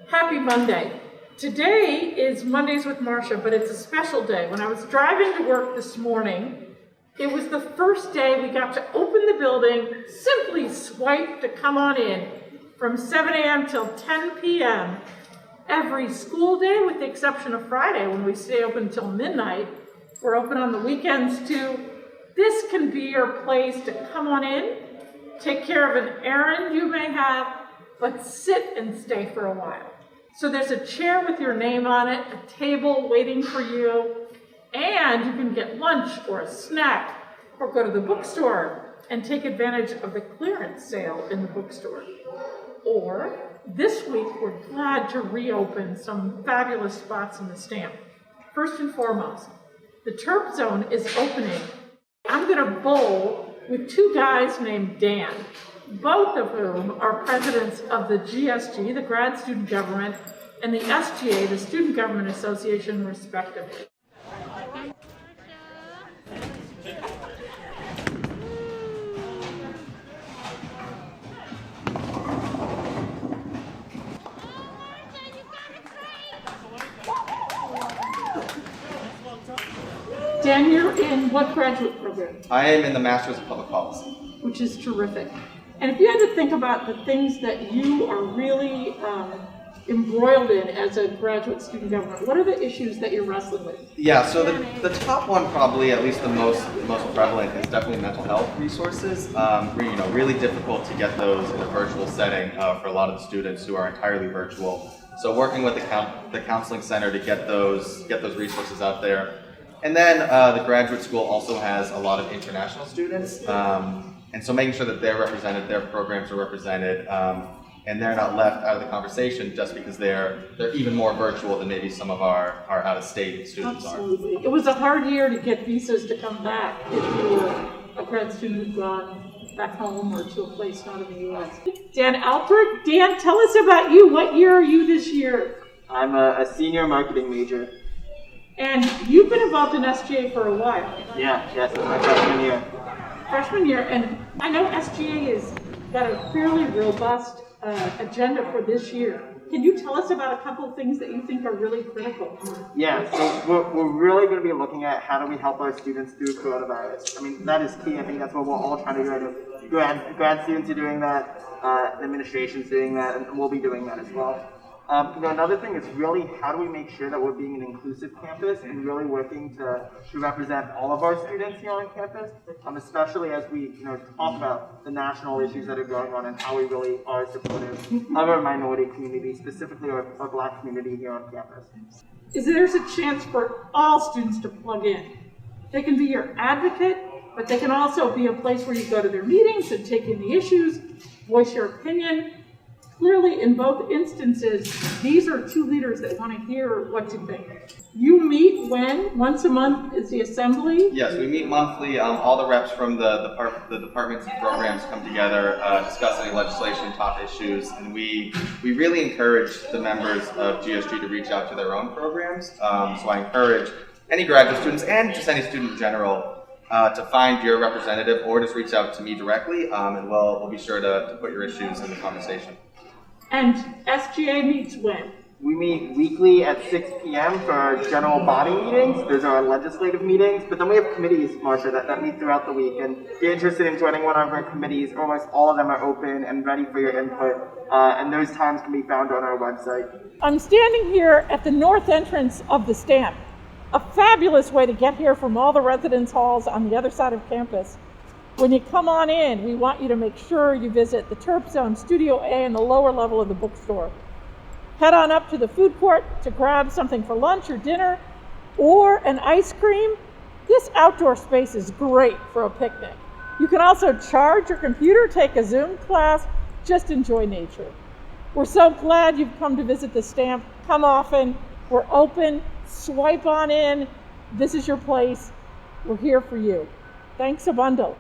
Happy Monday. Today is Mondays with Marsha, but it's a special day. When I was driving to work this morning, it was the first day we got to open the building, simply swipe to come on in from 7 a.m. till 10 p.m. every school day, with the exception of Friday when we stay open until midnight. We're open on the weekends too. This can be your place to come on in, take care of an errand you may have, but sit and stay for a while. So there's a chair with your name on it, a table waiting for you, and you can get lunch or a snack or go to the bookstore and take advantage of the clearance sale in the bookstore. Or this week, we're glad to reopen some fabulous spots in the stamp. First and foremost, the TerpZone is opening. I'm going to bowl with two guys named Dan, both of whom are presidents of the GSG, the Grad Student Government, and the SGA, the Student Government Association, respectively. Dan, you're in what graduate program? I am in the Master's of Public Policy. Which is terrific. And if you had to think about the things that you are really embroiled in as a graduate student government, what are the issues that you're wrestling with? Yeah, so the top one, probably at least the most prevalent, is definitely mental health resources. Really difficult to get those in a virtual setting for a lot of the students who are entirely virtual. So working with the counseling center to get those resources out there. And then the graduate school also has a lot of international students. And so making sure that they're represented, their programs are represented, and they're not left out of the conversation just because they're even more virtual than maybe some of our out-of-state students Absolutely. It was a hard year to get visas to come back if you were a grad student who'd gone back home or to a place not in the U.S. Dan Alpert. Dan, tell us about you. What year are you this year? I'm a senior marketing major. And you've been involved in SGA for a while. Yes, it's my freshman year. Freshman year, and I know SGA has got a fairly robust agenda for this year. Can you tell us about a couple of things that you think are really critical? Yeah, so we're really going to be looking at how do we help our students through coronavirus. I mean, that is key. I think that's what we're all trying to do. Grad students are doing that, the administration's doing that, and we'll be doing that as well. Another thing is really how do we make sure that we're being an inclusive campus and really working to represent all of our students here on campus, especially as we talk about the national issues that are going on and how we really are supportive of our minority community, specifically our Black community here on campus. There's a chance for all students to plug in. They can be your advocate, but they can also be a place where you go to their meetings and take in the issues, voice your opinion. Clearly, in both instances, these are two leaders that want to hear what you think. You meet when? Once a month is the assembly? Yes, we meet monthly. All the reps from the departments and programs come together, discuss any legislation, top issues, and we really encourage the members of GSG to reach out to their own programs. So I encourage any graduate students and just any student in general to find your representative or just reach out to me directly, and we'll be sure to put your issues in the conversation. And SGA meets when? We meet weekly at 6 p.m. for our general body meetings. Those are our legislative meetings. But then we have committees, Marsha, that meet throughout the week. And if you're interested in joining one of our committees, almost all of them are open and ready for your input. And those times can be found on our website. I'm standing here at the north entrance of the stamp. A fabulous way to get here from all the residence halls on the other side of campus. When you come on in, we want you to make sure you visit the TerpZone, Studio A, and the lower level of the bookstore. Head on up to the food court to grab something for lunch or dinner, or an ice cream. This outdoor space is great for a picnic. You can also charge your computer, take a Zoom class, just enjoy nature. We're so glad you've come to visit the stamp. Come often. We're open. Swipe on in. This is your place. We're here for you. Thanks a bundle.